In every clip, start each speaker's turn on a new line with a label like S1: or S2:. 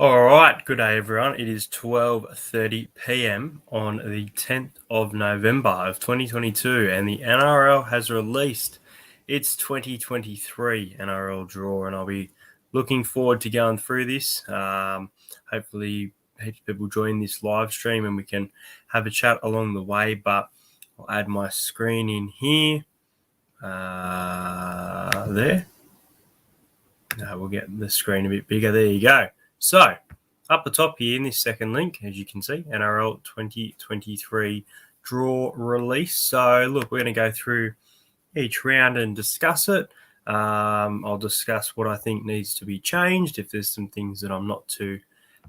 S1: All right, good day, everyone. It is 12:30 p.m. on the 10th of November of 2022, and the NRL has released its 2023 NRL draw, and I'll be looking forward to going through this. Hopefully, heaps of people join this live stream, and we can have a chat along the way. But I'll add my screen in here. There. No, we'll get the screen a bit bigger. There you go. So, up the top here in this second link, as you can see, NRL 2023 draw release. So, look, we're going to go through each round and discuss it. I'll discuss what I think needs to be changed, if there's some things that I'm not too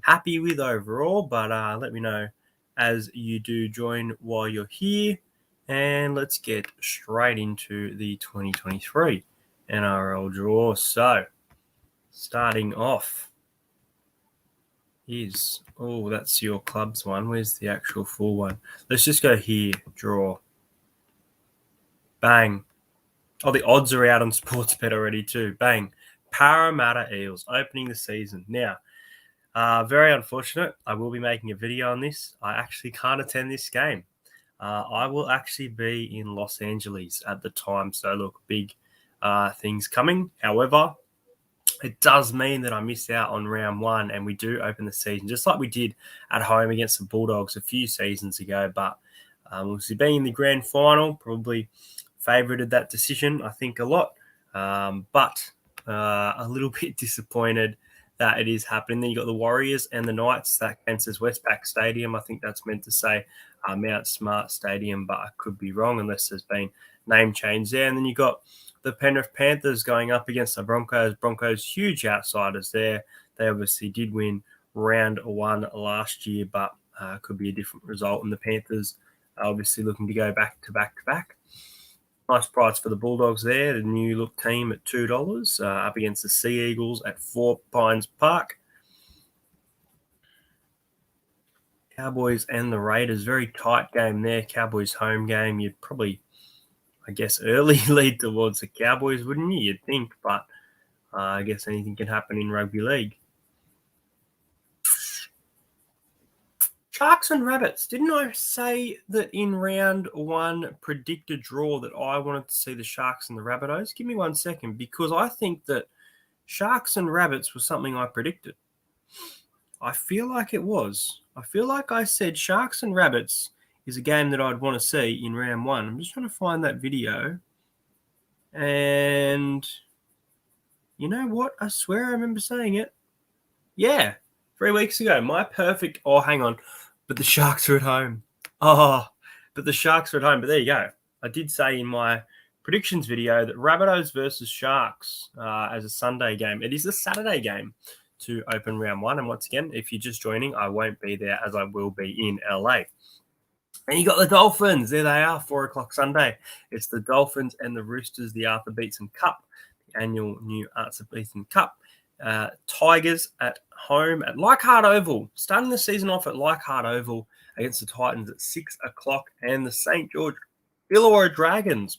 S1: happy with overall. But let me know as you do join while you're here. And let's get straight into the 2023 NRL draw. So, starting off is, that's your club's one. Where's the actual full one? Let's just go here, draw. Bang. Oh, the odds are out on Sportsbet already too. Bang. Parramatta Eels opening the season. Now, very unfortunate. I will be making a video on this. I actually can't attend this game. I will actually be in Los Angeles at the time. So, look, big things coming. However, it does mean that I missed out on round one, and we do open the season just like we did at home against the Bulldogs a few seasons ago. But obviously, being in the grand final probably favoured that decision, I think, a lot. But a little bit disappointed that it is happening. Then you got the Warriors and the Knights. That says Westpac Stadium. I think that's meant to say Mount Smart Stadium, but I could be wrong unless there's been name change there. And then you got the Penrith Panthers going up against the Broncos. Broncos, huge outsiders there. They obviously did win round one last year, but could be a different result. And the Panthers are obviously looking to go back to back to back. Nice price for the Bulldogs there. The new look team at $2 up against the Sea Eagles at 4 Pines Park. Cowboys and the Raiders, very tight game there. Cowboys home game. You'd probably, I guess, early lead towards the Cowboys, wouldn't you? You'd think, but I guess anything can happen in rugby league. Sharks and Rabbits. Didn't I say that in round one predicted draw that I wanted to see the Sharks and the Rabbitohs? Give me 1 second, because I think that Sharks and Rabbits was something I predicted. I feel like it was. I feel like I said Sharks and Rabbits is a game that I'd want to see in round one. I'm just trying to find that video. And you know what? I swear I remember saying it. Yeah, 3 weeks ago. My perfect... Oh, hang on. But the Sharks are at home. Oh, but the Sharks are at home. But there you go. I did say in my predictions video that Rabbitohs versus Sharks as a Sunday game. It is a Saturday game to open round one. And once again, if you're just joining, I won't be there as I will be in LA. And you got the Dolphins. There they are, 4 o'clock Sunday. It's the Dolphins and the Roosters, the Arthur Beetson Cup, the annual new Arthur Beetson Cup. Tigers at home at Leichhardt Oval. Starting the season off at Leichhardt Oval against the Titans at 6 o'clock. And the St. George Illawarra Dragons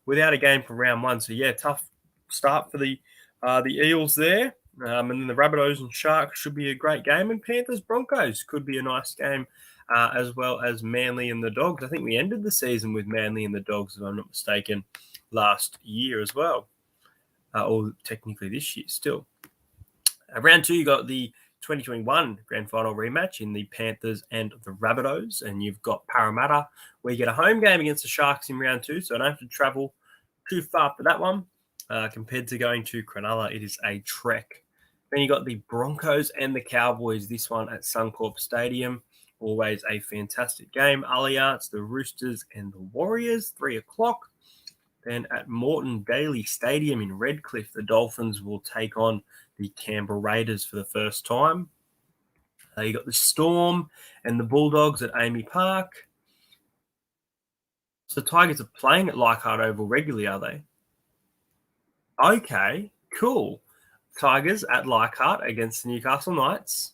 S1: without a game for round one. So, yeah, tough start for the Eels there. And then the Rabbitohs and Sharks should be a great game. And Panthers Broncos could be a nice game, as well as Manly and the Dogs. I think we ended the season with Manly and the Dogs, if I'm not mistaken, last year as well. Or technically this year still. Round two, you got the 2021 grand final rematch in the Panthers and the Rabbitohs. And you've got Parramatta, where you get a home game against the Sharks in round two. So I don't have to travel too far for that one. Compared to going to Cronulla, it is a trek. Then you got the Broncos and the Cowboys, this one at Suncorp Stadium. Always a fantastic game. Allianz, the Roosters and the Warriors, 3 o'clock. Then at Moreton Daily Stadium in Redcliffe, the Dolphins will take on the Canberra Raiders for the first time. You got the Storm and the Bulldogs at Amy Park. So the Tigers are playing at Leichhardt Oval regularly, are they? Okay, cool. Tigers at Leichhardt against the Newcastle Knights.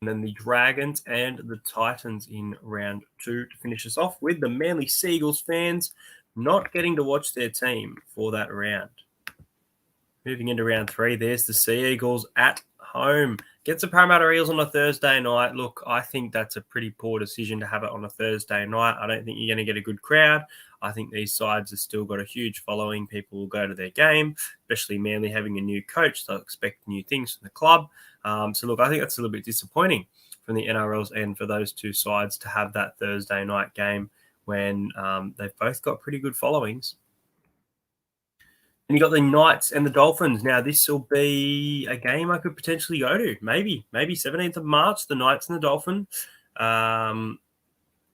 S1: And then the Dragons and the Titans in round two to finish us off, with the Manly Seagulls fans not getting to watch their team for that round. Moving into round three, there's the Sea Eagles at home. Gets the Parramatta Eels on a Thursday night. Look, I think that's a pretty poor decision to have it on a Thursday night. I don't think you're going to get a good crowd. I think these sides have still got a huge following. People will go to their game, especially Manly having a new coach. They'll expect new things from the club. So, look, I think that's a little bit disappointing from the NRL's end for those two sides to have that Thursday night game when they've both got pretty good followings. And you got the Knights and the Dolphins. Now, this will be a game I could potentially go to. Maybe 17th of March, the Knights and the Dolphins.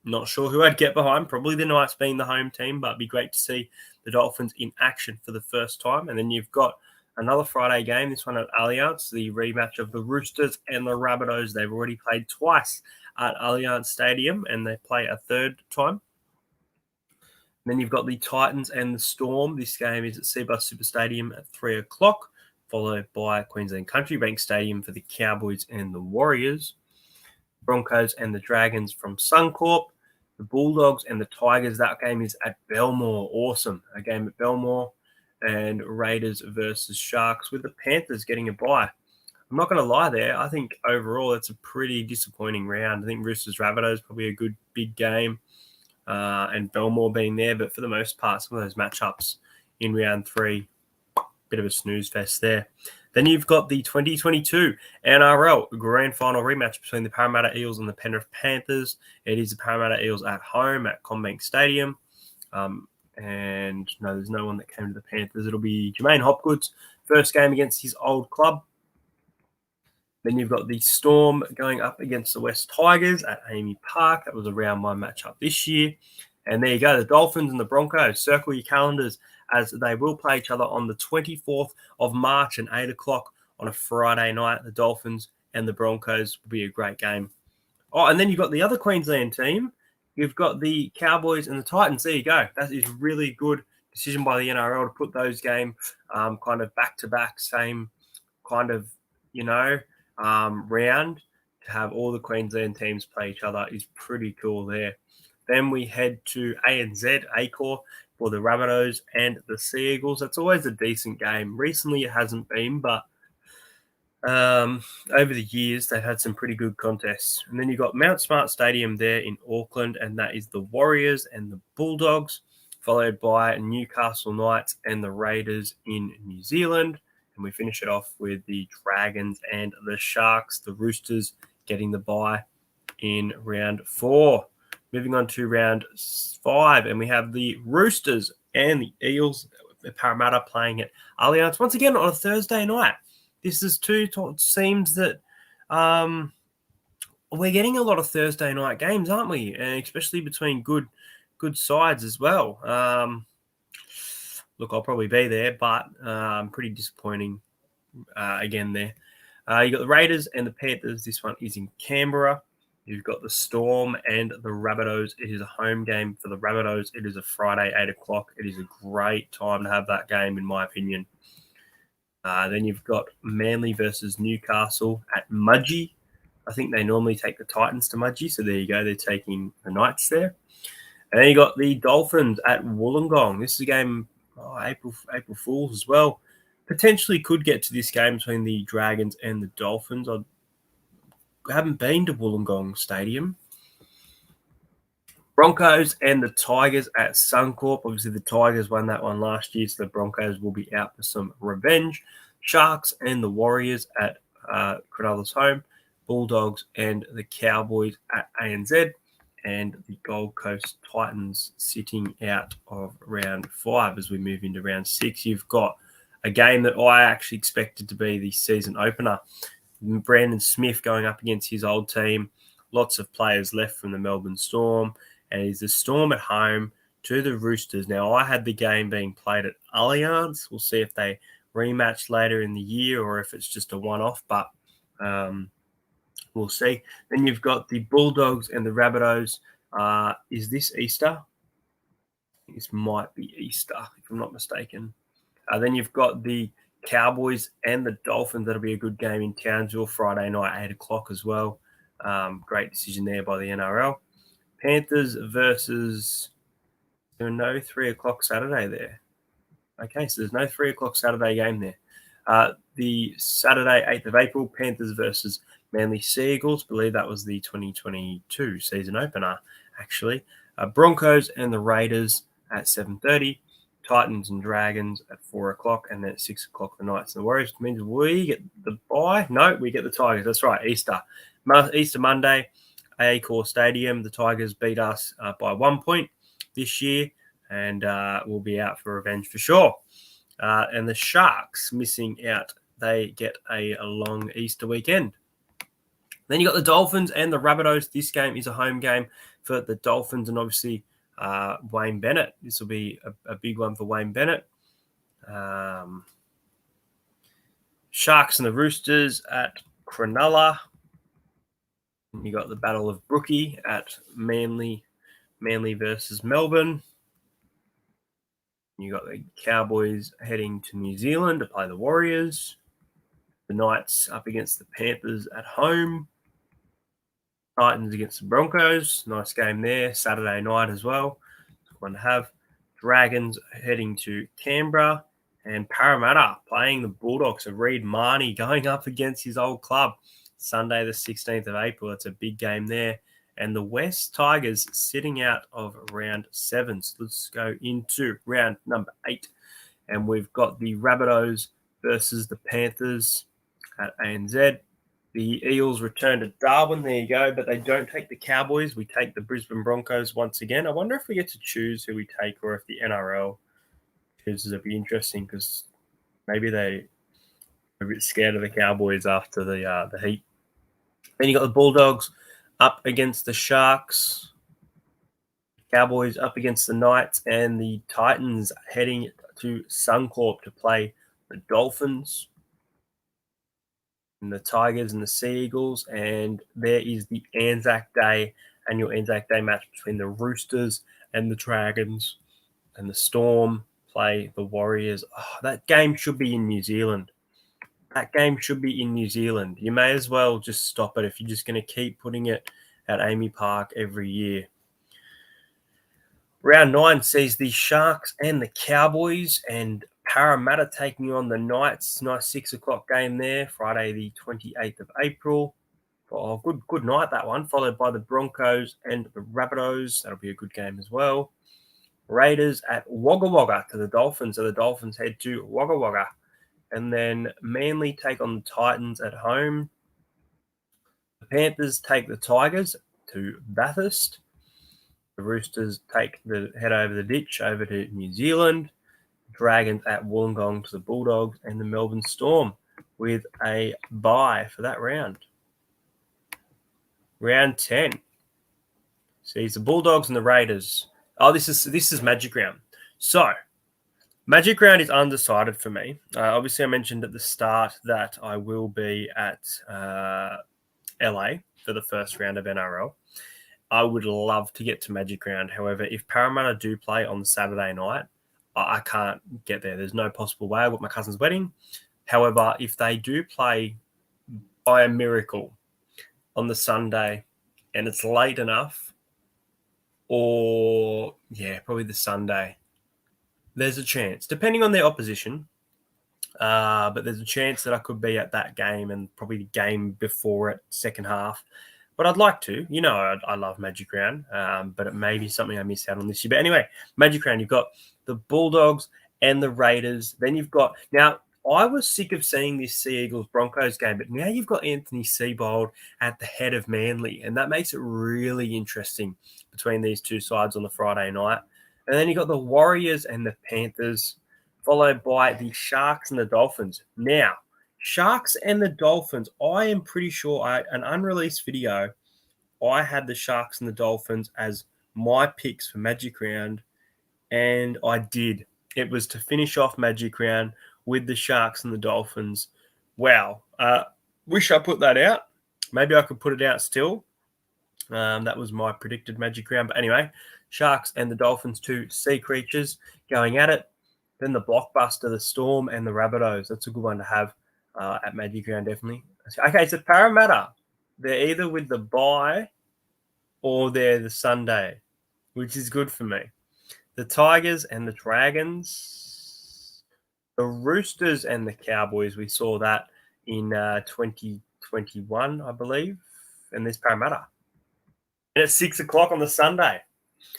S1: Not sure who I'd get behind. Probably the Knights being the home team, but it'd be great to see the Dolphins in action for the first time. And then you've got another Friday game, this one at Allianz, the rematch of the Roosters and the Rabbitohs. They've already played twice at Allianz Stadium, and they play a third time. Then you've got the Titans and the Storm. This game is at Cbus Super Stadium at 3 o'clock, followed by Queensland Country Bank Stadium for the Cowboys and the Warriors. Broncos and the Dragons from Suncorp. The Bulldogs and the Tigers. That game is at Belmore. Awesome. A game at Belmore. And Raiders versus Sharks with the Panthers getting a bye. I'm not going to lie there. I think overall it's a pretty disappointing round. I think Roosters Rabbitohs probably a good big game. And Belmore being there, but for the most part, some of those matchups in round 3, bit of a snooze fest there. Then you've got the 2022 NRL Grand Final rematch between the Parramatta Eels and the Penrith Panthers. It is the Parramatta Eels at home at CommBank Stadium. And no, there's no one that came to the Panthers. It'll be Jermaine Hopgood's first game against his old club. Then you've got the Storm going up against the West Tigers at Amy Park. That was a round 1 matchup this year. And there you go, the Dolphins and the Broncos. Circle your calendars as they will play each other on the 24th of March at 8 o'clock on a Friday night. The Dolphins and the Broncos will be a great game. Oh, and then you've got the other Queensland team. You've got the Cowboys and the Titans. There you go. That is really good decision by the NRL to put those games kind of back-to-back, same kind of, round. To have all the Queensland teams play each other is pretty cool there. Then we head to ANZ, Accor, for the Rabbitohs and the Sea Eagles. That's always a decent game. Recently it hasn't been, but over the years they've had some pretty good contests. And then you've got Mount Smart Stadium there in Auckland, and that is the Warriors and the Bulldogs, followed by Newcastle Knights and the Raiders in New Zealand. And we finish it off with the Dragons and the Sharks, the Roosters getting the bye in round 4. Moving on to round 5, and we have the Roosters and the Eels, the Parramatta playing at Allianz once again on a Thursday night. This is seems that we're getting a lot of Thursday night games, aren't we? And especially between good sides as well. Look, I'll probably be there, but pretty disappointing again there. You got the Raiders and the Panthers. This one is in Canberra. You've got the Storm and the Rabbitohs. It is a home game for the Rabbitohs. It is a Friday, 8 o'clock. It is a great time to have that game, in my opinion. Then you've got Manly versus Newcastle at Mudgee. I think they normally take the Titans to Mudgee, so there you go. They're taking the Knights there. And then you got the Dolphins at Wollongong. This is a game, April Fools as well. Potentially could get to this game between the Dragons and the Dolphins. I haven't been to Wollongong Stadium. Broncos and the Tigers at Suncorp. Obviously, the Tigers won that one last year, so the Broncos will be out for some revenge. Sharks and the Warriors at Cronulla's home. Bulldogs and the Cowboys at ANZ. And the Gold Coast Titans sitting out of round 5 as we move into round 6. You've got a game that I actually expected to be the season opener. Brandon Smith going up against his old team. Lots of players left from the Melbourne Storm. And it's the Storm at home to the Roosters. Now, I had the game being played at Allianz. We'll see if they rematch later in the year or if it's just a one-off, but we'll see. Then you've got the Bulldogs and the Rabbitohs. Is this Easter? This might be Easter, if I'm not mistaken. Then you've got the Cowboys and the Dolphins. That'll be a good game in Townsville Friday night, 8 o'clock as well. Great decision there by the NRL. Panthers versus... There are no 3 o'clock Saturday there. Okay, so there's no 3 o'clock Saturday game there. The Saturday, 8th of April, Panthers versus Manly Sea Eagles. I believe that was the 2022 season opener, actually. Broncos and the Raiders at 7:30. Titans and Dragons at 4 o'clock, and then at 6 o'clock the Knights and the Warriors. It means we get the bye. No, we get the Tigers. That's right, Easter Monday, Accor Stadium. The Tigers beat us by 1 point this year, and we'll be out for revenge for sure. And the Sharks missing out. They get a long Easter weekend. Then you got the Dolphins and the Rabbitohs. This game is a home game for the Dolphins, and obviously Wayne Bennett. This will be a big one for Wayne Bennett. Sharks and the Roosters at Cronulla. You got the Battle of Brookie at Manly versus Melbourne. You got the Cowboys heading to New Zealand to play the Warriors. The Knights up against the Panthers at home. Titans against the Broncos. Nice game there. Saturday night as well. One to have. Dragons heading to Canberra. And Parramatta playing the Bulldogs. So Reid Marnie going up against his old club. Sunday the 16th of April. It's a big game there. And the West Tigers sitting out of round 7. So let's go into round number 8. And we've got the Rabbitohs versus the Panthers at ANZ. The Eels return to Darwin. There you go. But they don't take the Cowboys. We take the Brisbane Broncos once again. I wonder if we get to choose who we take, or if the NRL chooses. It'd be interesting, because maybe they're a bit scared of the Cowboys after the heat. Then you got the Bulldogs up against the Sharks. Cowboys up against the Knights, and the Titans heading to Suncorp to play the Dolphins. And the Tigers and the Sea Eagles. And there is the annual Anzac Day match between the Roosters and the Dragons. And the Storm play the Warriors. Oh, that game should be in New Zealand. You may as well just stop it if you're just going to keep putting it at Amy Park every year. Round 9 sees the Sharks and the Cowboys, and Parramatta taking on the Knights. Nice 6 o'clock game there, Friday the 28th of April. Oh, good night, that one. Followed by the Broncos and the Rabbitohs. That'll be a good game as well. Raiders at Wagga Wagga to the Dolphins. So the Dolphins head to Wagga Wagga. And then Manly take on the Titans at home. The Panthers take the Tigers to Bathurst. The Roosters head over the ditch over to New Zealand. Dragons at Wollongong to the Bulldogs, and the Melbourne Storm with a bye for that round. Round 10 sees the Bulldogs and the Raiders. Oh, this is Magic Round. So Magic Round is undecided for me. Obviously, I mentioned at the start that I will be at LA for the first round of NRL. I would love to get to Magic Round. However, if Parramatta do play on the Saturday night, I can't get there. There's no possible way. I've got my cousin's wedding. However, if they do play by a miracle on the Sunday and it's late enough, or probably the Sunday, there's a chance, depending on their opposition. But there's a chance that I could be at that game and probably the game before it, second half. But I'd like to. I love Magic Round, but it may be something I miss out on this year. But anyway, Magic Round, you've got the Bulldogs and the Raiders. Then you've got... Now, I was sick of seeing this Sea Eagles-Broncos game, but now you've got Anthony Seibold at the head of Manly, and that makes it really interesting between these two sides on the Friday night. And then you've got the Warriors and the Panthers, followed by the Sharks and the Dolphins. Now, Sharks and the Dolphins, I am pretty sure an unreleased video, I had the Sharks and the Dolphins as my picks for Magic Round, and I did. It was to finish off Magic Round with the Sharks and the Dolphins. Wow. Wish I put that out. Maybe I could put it out still. That was my predicted Magic Round. But anyway, Sharks and the Dolphins, two sea creatures going at it. Then the blockbuster, the Storm and the Rabbitohs. That's a good one to have at Magic Round, definitely. Okay, so Parramatta. They're either with the bye or they're the Sunday, which is good for me. The Tigers and the Dragons. The Roosters and the Cowboys, we saw that in 2021, I believe, and there's Parramatta. And it's 6 o'clock on the Sunday.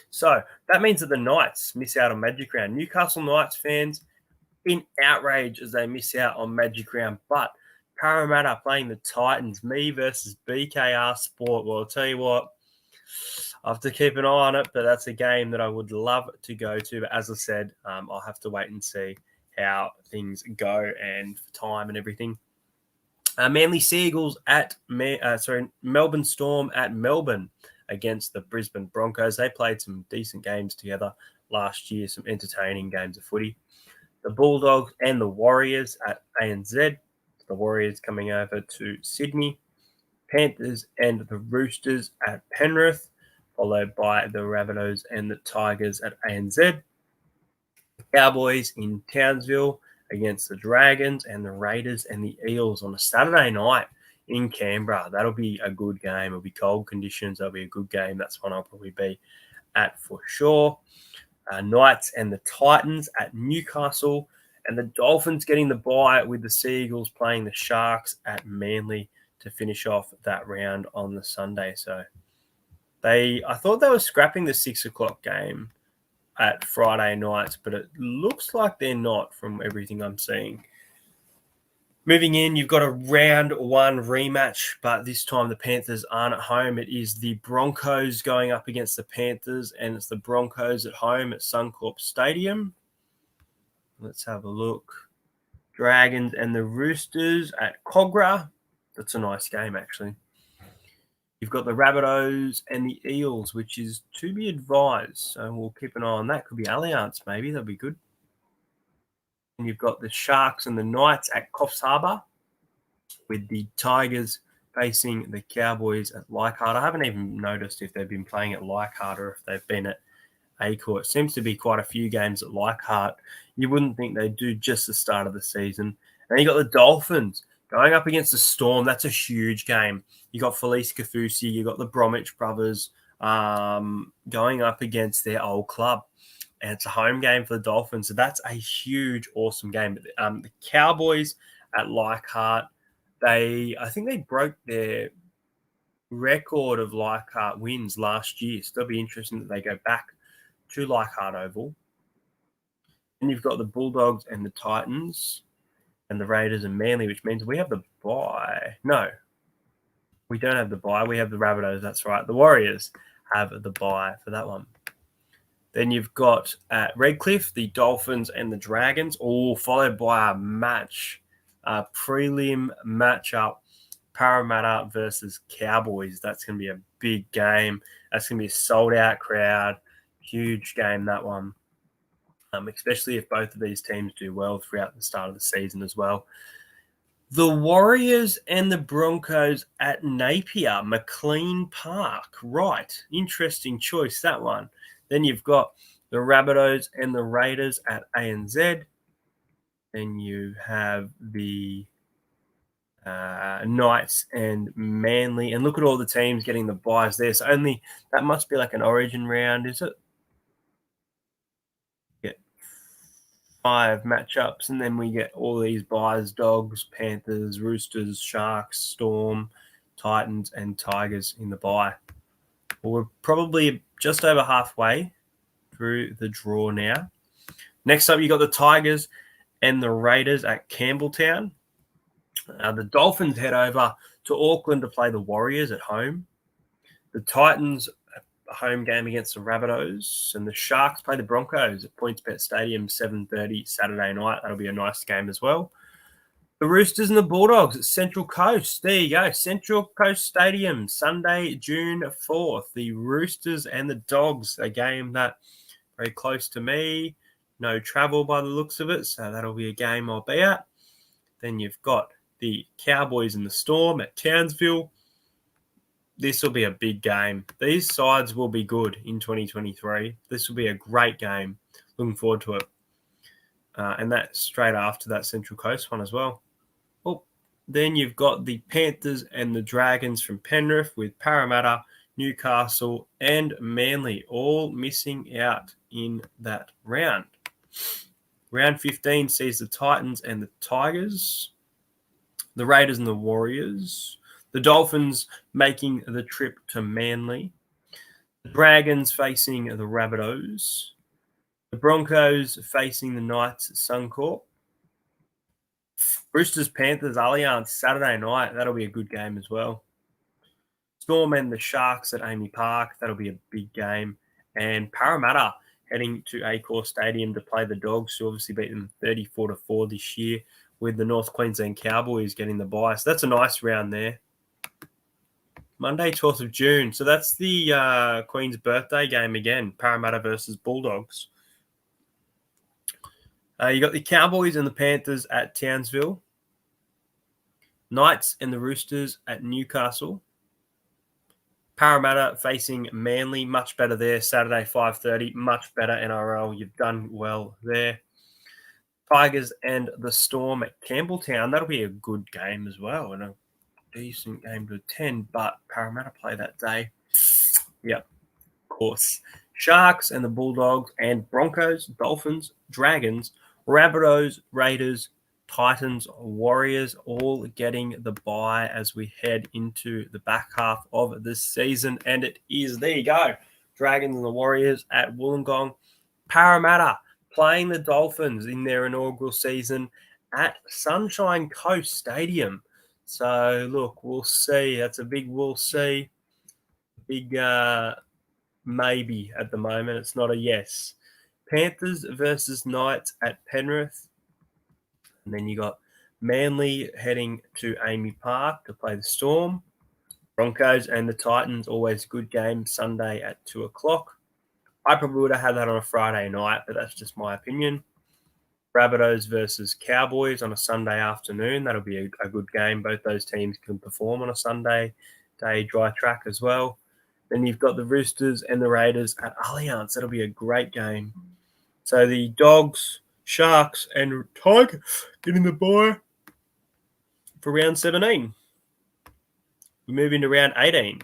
S1: So that means that the Knights miss out on Magic Round. Newcastle Knights fans in outrage as they miss out on Magic Round. But Parramatta playing the Titans, me versus BKR Sport. Well, I'll tell you what, I have to keep an eye on it, but that's a game that I would love to go to. But as I said, I'll have to wait and see how things go and time and everything. Manly Seagulls at Melbourne Storm at Melbourne against the Brisbane Broncos. They played some decent games together last year, some entertaining games of footy. The Bulldogs and the Warriors at ANZ. The Warriors coming over to Sydney. Panthers and the Roosters at Penrith, followed by the Rabbitohs and the Tigers at ANZ. The Cowboys in Townsville against the Dragons, and the Raiders and the Eels on a Saturday night in Canberra. That'll be a good game. It'll be cold conditions. That'll be a good game. That's one I'll probably be at for sure. Knights and the Titans at Newcastle, and the Dolphins getting the bye with the Seagulls playing the Sharks at Manly to finish off that round on the Sunday. So I thought they were scrapping the 6 o'clock game at Friday nights, but it looks like they're not from everything I'm seeing. Moving in, you've got a round one rematch, but this time the Panthers aren't at home. It is the Broncos going up against the Panthers, and it's the Broncos at home at Suncorp Stadium. Let's have a look. Dragons and the Roosters at Kogarah. That's a nice game, actually. You've got the Rabbitohs and the Eels, which is to be advised. So we'll keep an eye on that. Could be Allianz, maybe. That'll be good. And you've got the Sharks and the Knights at Coffs Harbour, with the Tigers facing the Cowboys at Leichhardt. I haven't even noticed if they've been playing at Leichhardt or if they've been at Accor. It seems to be quite a few games at Leichhardt. You wouldn't think they'd do just the start of the season. And you got the Dolphins going up against the Storm. That's a huge game. You got Felice Kafusi, you got the Bromwich brothers going up against their old club. And it's a home game for the Dolphins. So that's a huge, awesome game. The Cowboys at Leichhardt, I think they broke their record of Leichhardt wins last year. So it'll be interesting that they go back to Leichhardt Oval. And you've got the Bulldogs and the Titans and the Raiders and Manly, which means we have the bye. No, we don't have the bye. We have the Rabbitohs. That's right. The Warriors have the bye for that one. Then you've got at Redcliffe, the Dolphins and the Dragons, all followed by a prelim matchup, Parramatta versus Cowboys. That's going to be a big game. That's going to be a sold-out crowd. Huge game, that one, especially if both of these teams do well throughout the start of the season as well. The Warriors and the Broncos at Napier, McLean Park. Right, interesting choice, that one. Then you've got the Rabbitohs and the Raiders at ANZ. Then you have the Knights and Manly. And look at all the teams getting the byes there. So that must be like an origin round, is it? Get 5 matchups, and then we get all these byes: Dogs, Panthers, Roosters, Sharks, Storm, Titans, and Tigers in the bye. Well, we're probably just over halfway through the draw now. Next up, you got the Tigers and the Raiders at Campbelltown. The Dolphins head over to Auckland to play the Warriors at home. The Titans, a home game against the Rabbitohs, and the Sharks play the Broncos at PointsBet Stadium, 7:30 Saturday night. That'll be a nice game as well. The Roosters and the Bulldogs at Central Coast. There you go. Central Coast Stadium, Sunday, June 4th. The Roosters and the Dogs, a game that very close to me. No travel by the looks of it, so that'll be a game I'll be at. Then you've got the Cowboys and the Storm at Townsville. This will be a big game. These sides will be good in 2023. This will be a great game. Looking forward to it. And that's straight after that Central Coast one as well. Then you've got the Panthers and the Dragons from Penrith, with Parramatta, Newcastle, and Manly all missing out in that round. Round 15 sees the Titans and the Tigers, the Raiders and the Warriors, the Dolphins making the trip to Manly, the Dragons facing the Rabbitohs, the Broncos facing the Knights at Suncorp, Roosters Panthers Allianz Saturday night. That'll be a good game as well. Storm and the Sharks at Amy Park. That'll be a big game. And Parramatta heading to Accor Stadium to play the Dogs, who obviously beat them 34-4 this year, with the North Queensland Cowboys getting the bye. So that's a nice round there. Monday, 12th of June. So that's the Queen's birthday game again, Parramatta versus Bulldogs. You got the Cowboys and the Panthers at Townsville. Knights and the Roosters at Newcastle. Parramatta facing Manly, much better there. Saturday, 5:30, much better NRL. You've done well there. Tigers and the Storm at Campbelltown. That'll be a good game as well, and a decent game to attend, but Parramatta play that day. Yep, of course. Sharks and the Bulldogs and Broncos, Dolphins, Dragons, Rabbitohs, Raiders, Titans, Warriors, all getting the bye as we head into the back half of this season. And it is, there you go, Dragons and the Warriors at Wollongong. Parramatta playing the Dolphins in their inaugural season at Sunshine Coast Stadium. So, look, we'll see. That's a big we'll see. Big maybe at the moment. It's not a yes. Panthers versus Knights at Penrith. And then you got Manly heading to Amy Park to play the Storm. Broncos and the Titans, always a good game, Sunday at 2 o'clock. I probably would have had that on a Friday night, but that's just my opinion. Rabbitohs versus Cowboys on a Sunday afternoon. That'll be a good game. Both those teams can perform on a Sunday day dry track as well. Then you've got the Roosters and the Raiders at Allianz. That'll be a great game. So the Dogs, Sharks, and Tigers getting the bye for round 17. We move into round 18. It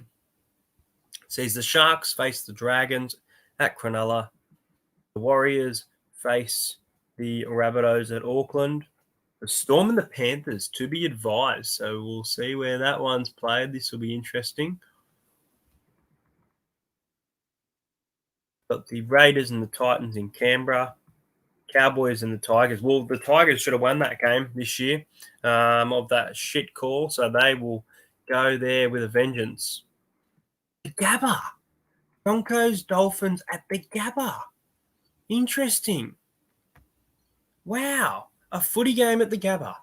S1: sees the Sharks face the Dragons at Cronulla. The Warriors face the Rabbitohs at Auckland. The Storm and the Panthers to be advised. So we'll see where that one's played. This will be interesting. Got the Raiders and the Titans in Canberra. Cowboys and the Tigers. Well, the Tigers should have won that game this year of that shit call. So they will go there with a vengeance. The Gabba. Broncos, Dolphins at the Gabba. Interesting. Wow. A footy game at the Gabba.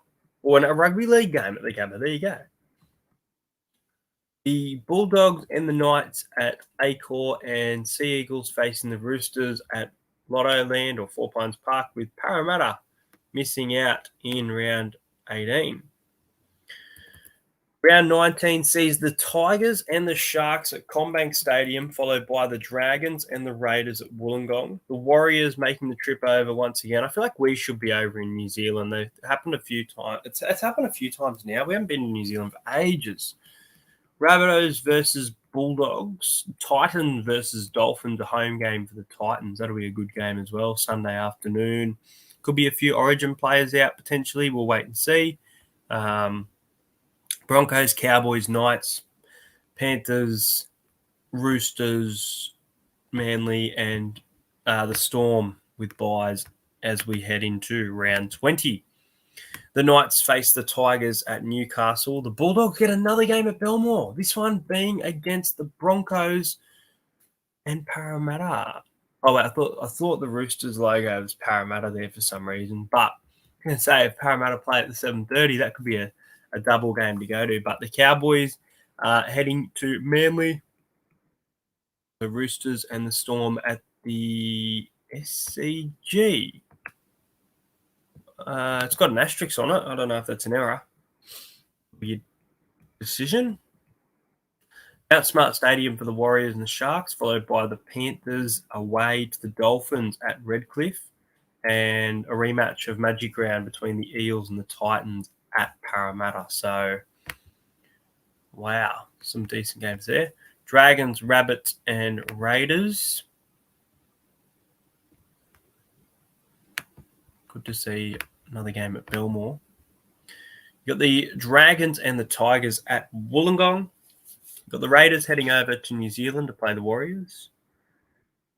S1: Or a rugby league game at the Gabba. There you go. The Bulldogs and the Knights at Accor, and Sea Eagles facing the Roosters at Lotto Land or Four Pines Park, with Parramatta missing out in round 18. Round 19 sees the Tigers and the Sharks at CommBank Stadium, followed by the Dragons and the Raiders at Wollongong. The Warriors making the trip over once again. I feel like we should be over in New Zealand. It happened a few times. It's happened a few times now. We haven't been in New Zealand for ages. Rabbitohs versus Bulldogs. Titans versus Dolphins, a home game for the Titans. That'll be a good game as well, Sunday afternoon. Could be a few Origin players out potentially. We'll wait and see. Broncos, Cowboys, Knights, Panthers, Roosters, Manly, and the Storm with byes as we head into round 20. The Knights face the Tigers at Newcastle. The Bulldogs get another game at Belmore. This one being against the Broncos and Parramatta. Oh, wait, I thought the Roosters logo was Parramatta there for some reason. But I'm going to say if Parramatta play at the 7:30, that could be a double game to go to. But the Cowboys heading to Manly. The Roosters and the Storm at the SCG. It's got an asterisk on it. I don't know if that's an error. Weird decision. Mount Smart Stadium for the Warriors and the Sharks, followed by the Panthers away to the Dolphins at Redcliffe, and a rematch of Magic Round between the Eels and the Titans at Parramatta. So, wow, some decent games there. Dragons, Rabbits, and Raiders. Good to see another game at Belmore. You got the Dragons and the Tigers at Wollongong. You got the Raiders heading over to New Zealand to play the Warriors.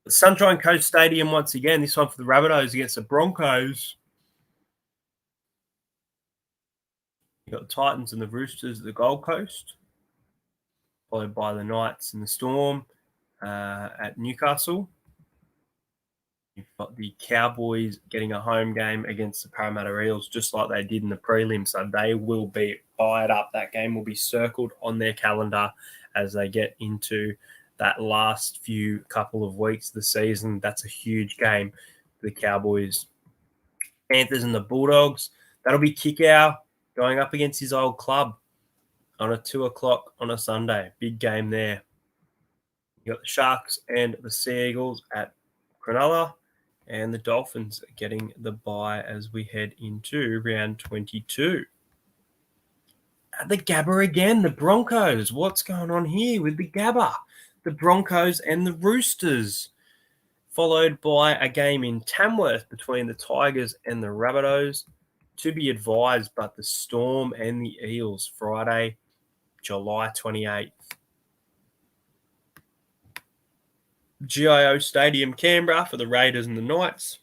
S1: The Sunshine Coast Stadium once again, this one for the Rabbitohs against the Broncos. You got the Titans and the Roosters at the Gold Coast, followed by the Knights and the Storm at Newcastle. You've got the Cowboys getting a home game against the Parramatta Eels, just like they did in the prelim. So they will be fired up. That game will be circled on their calendar as they get into that last few couple of weeks of the season. That's a huge game for the Cowboys. Panthers and the Bulldogs. That'll be Kickow going up against his old club on a 2 o'clock on a Sunday. Big game there. You got the Sharks and the Sea Eagles at Cronulla, and the Dolphins getting the bye as we head into round 22. At the Gabba again, the Broncos. What's going on here with the Gabba? The Broncos and the Roosters, followed by a game in Tamworth between the Tigers and the Rabbitohs. To be advised, but the Storm and the Eels, Friday, July 28th. GIO Stadium, Canberra for the Raiders and the Knights.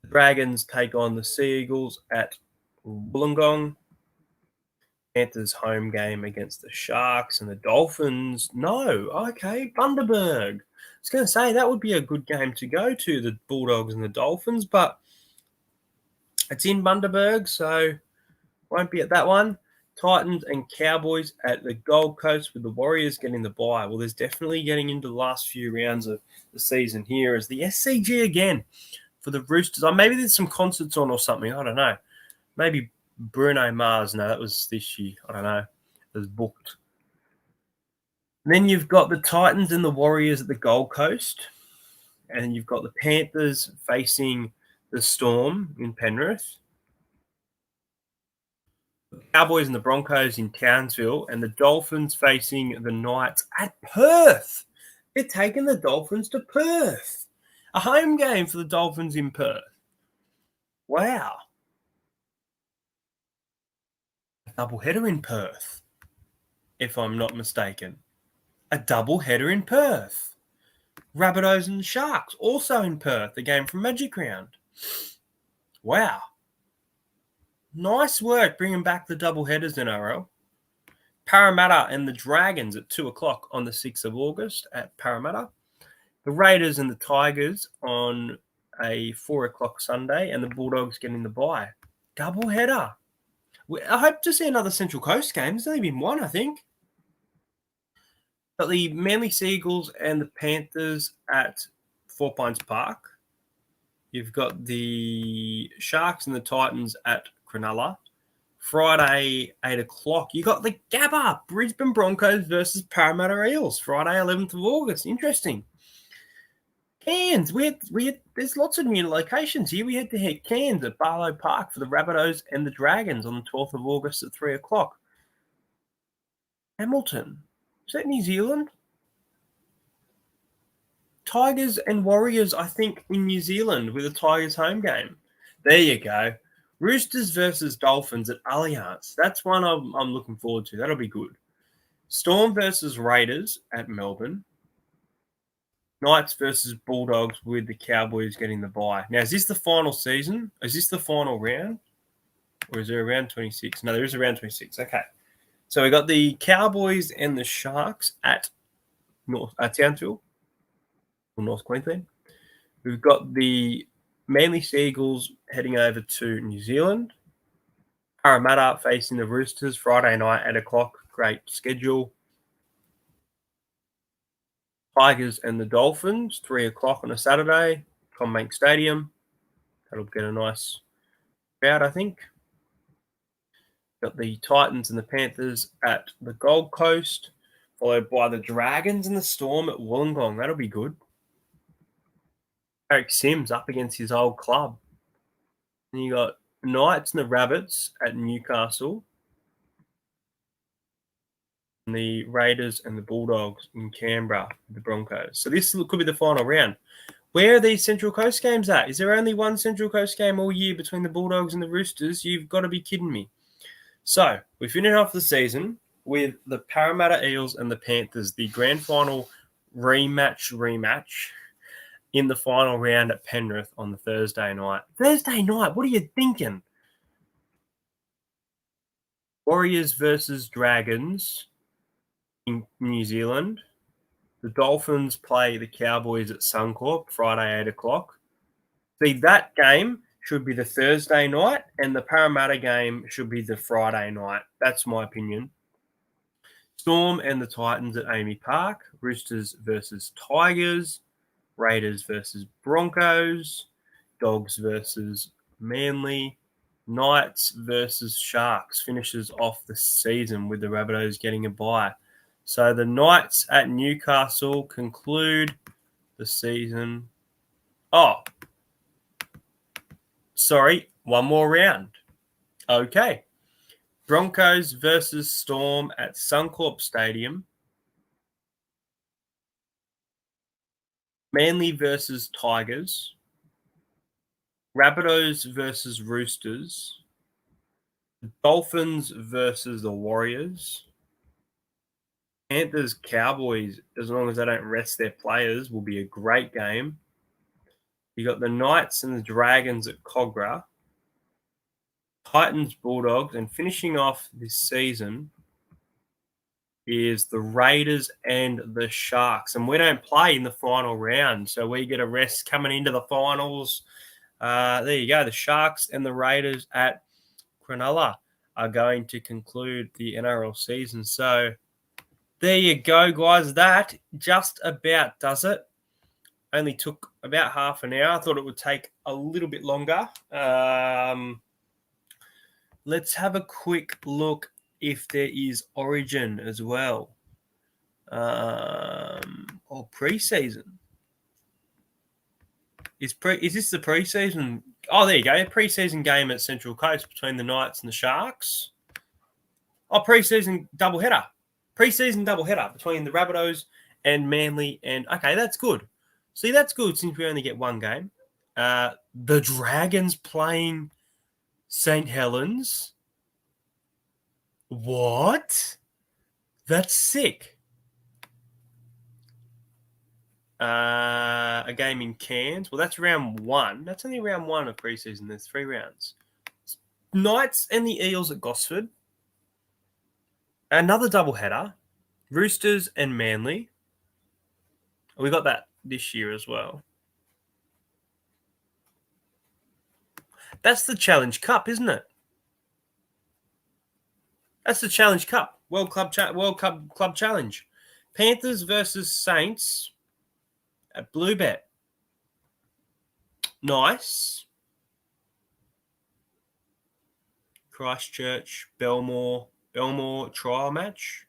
S1: The Dragons take on the Sea Eagles at Wollongong. Panthers home game against the Sharks and the Dolphins. No, okay, Bundaberg. I was going to say that would be a good game to go to, the Bulldogs and the Dolphins, but it's in Bundaberg, so won't be at that one. Titans and Cowboys at the Gold Coast with the Warriors getting the bye. Well, there's definitely getting into the last few rounds of the season here as the SCG again for the Roosters. Oh, maybe there's some concerts on or something. I don't know. Maybe Bruno Mars. No, that was this year. I don't know. It was booked. And then you've got the Titans and the Warriors at the Gold Coast. And you've got the Panthers facing the Storm in Penrith. The Cowboys and the Broncos in Townsville, and the Dolphins facing the Knights at Perth. They're taking the Dolphins to Perth. A home game for the Dolphins in Perth. Wow. A doubleheader in Perth, if I'm not mistaken. A doubleheader in Perth. Rabbitohs and the Sharks also in Perth, a game from Magic Round. Wow. Nice work bringing back the double headers, NRL. Parramatta and the Dragons at 2 o'clock on the 6th of August at Parramatta. The Raiders and the Tigers on a 4 o'clock Sunday, and the Bulldogs getting the bye. Double header. I hope to see another Central Coast game. There's only been one, I think. But the Manly Sea Eagles and the Panthers at 4 Pines Park. You've got the Sharks and the Titans at Cronulla. Friday, 8 o'clock. You got the Gabba, Brisbane Broncos versus Parramatta Eels. Friday, 11th of August. Interesting. Cairns. There's lots of new locations here. We had to hit Cairns at Barlow Park for the Rabbitohs and the Dragons on the 12th of August at 3 o'clock. Hamilton. Is that New Zealand? Tigers and Warriors, I think, in New Zealand with a Tigers home game. There you go. Roosters versus Dolphins at Allianz. That's one I'm looking forward to. That'll be good. Storm versus Raiders at Melbourne. Knights versus Bulldogs with the Cowboys getting the bye. Now, is this the final season? Is this the final round? Or is there a round 26? No, there is a round 26. Okay. So we got the Cowboys and the Sharks at Townsville, or North Queensland. We've got the Manly Sea Eagles heading over to New Zealand. Parramatta facing the Roosters Friday night at 8 o'clock. Great schedule. Tigers and the Dolphins, 3 o'clock on a Saturday. CommBank Stadium. That'll get a nice crowd, I think. Got the Titans and the Panthers at the Gold Coast, followed by the Dragons and the Storm at Wollongong. That'll be good. Eric Sims up against his old club. And you got Knights and the Rabbits at Newcastle. And the Raiders and the Bulldogs in Canberra, the Broncos. So this could be the final round. Where are these Central Coast games at? Is there only one Central Coast game all year between the Bulldogs and the Roosters? You've got to be kidding me. So we finish off the season with the Parramatta Eels and the Panthers, the grand final rematch in the final round at Penrith on the Thursday night. Thursday night, what are you thinking? Warriors versus Dragons in New Zealand. The Dolphins play the Cowboys at Suncorp Friday, 8 o'clock. See, that game should be the Thursday night, and the Parramatta game should be the Friday night. That's my opinion. Storm and the Titans at Amy Park. Roosters versus Tigers. Raiders versus Broncos. Dogs versus Manly. Knights versus Sharks finishes off the season with the Rabbitohs getting a bye. So the Knights at Newcastle conclude the season. Oh, sorry, one more round. Okay. Broncos versus Storm at Suncorp Stadium. Manly versus Tigers. Rabbitohs versus Roosters. Dolphins versus the Warriors. Panthers Cowboys, as long as they don't rest their players, will be a great game. You got the Knights and the Dragons at Cogra. Titans Bulldogs, and finishing off this season is the Raiders and the Sharks. And we don't play in the final round, so we get a rest coming into the finals. There you go. The Sharks and the Raiders at Cronulla are going to conclude the NRL season. So there you go, guys. That just about does it. Only took about half an hour. I thought it would take a little bit longer. Let's have a quick look if there is Origin as well. Or preseason. Is this the preseason? Oh, there you go. Preseason game at Central Coast between the Knights and the Sharks. Oh, preseason doubleheader. Preseason doubleheader between the Rabbitohs and Manly. And okay, that's good. See, that's good since we only get one game. The Dragons playing St. Helens. What? That's sick. A game in Cairns. Well, that's round one. That's only round one of preseason. There's 3 rounds. Knights and the Eels at Gosford. Another doubleheader. Roosters and Manly. We got that this year as well. That's the Challenge Cup, isn't it? That's the Challenge Cup. World Cup Club Challenge. Panthers versus Saints at Bluebet. Nice. Christchurch, Belmore trial match.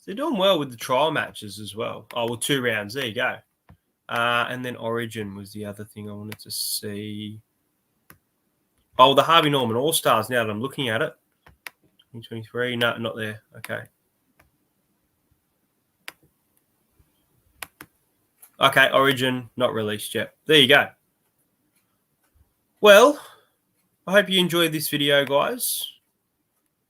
S1: They're doing well with the trial matches as well. Oh, well, 2 rounds. There you go. And then Origin was the other thing I wanted to see. Oh, the Harvey Norman All-Stars, now that I'm looking at it. 2023. No, not there. Okay. Okay, Origin, not released yet. There you go. Well, I hope you enjoyed this video, guys.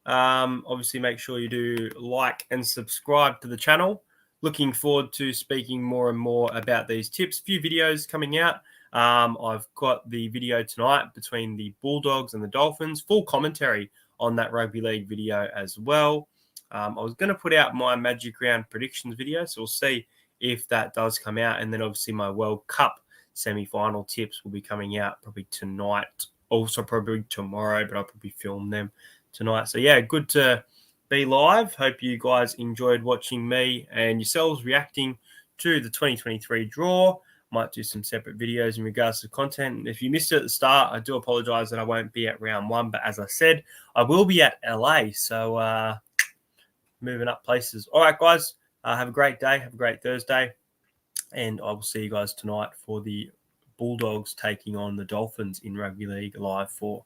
S1: Obviously, make sure you do like and subscribe to the channel. Looking forward to speaking more and more about these tips. A few videos coming out. I've got the video tonight between the Bulldogs and the Dolphins. Full commentary on that rugby league video as well. I was going to put out my Magic Round predictions video, so we'll see if that does come out. And then obviously my World Cup semi-final tips will be coming out probably tonight. Also probably tomorrow, but I'll probably film them tonight. So yeah, good to be live. Hope you guys enjoyed watching me and yourselves reacting to the 2023 draw. Might do some separate videos in regards to content. If you missed it at the start, I do apologize that I won't be at round 1. But as I said, I will be at LA. So moving up places. All right, guys. Have a great day. Have a great Thursday. And I will see you guys tonight for the Bulldogs taking on the Dolphins in Rugby League Live 4.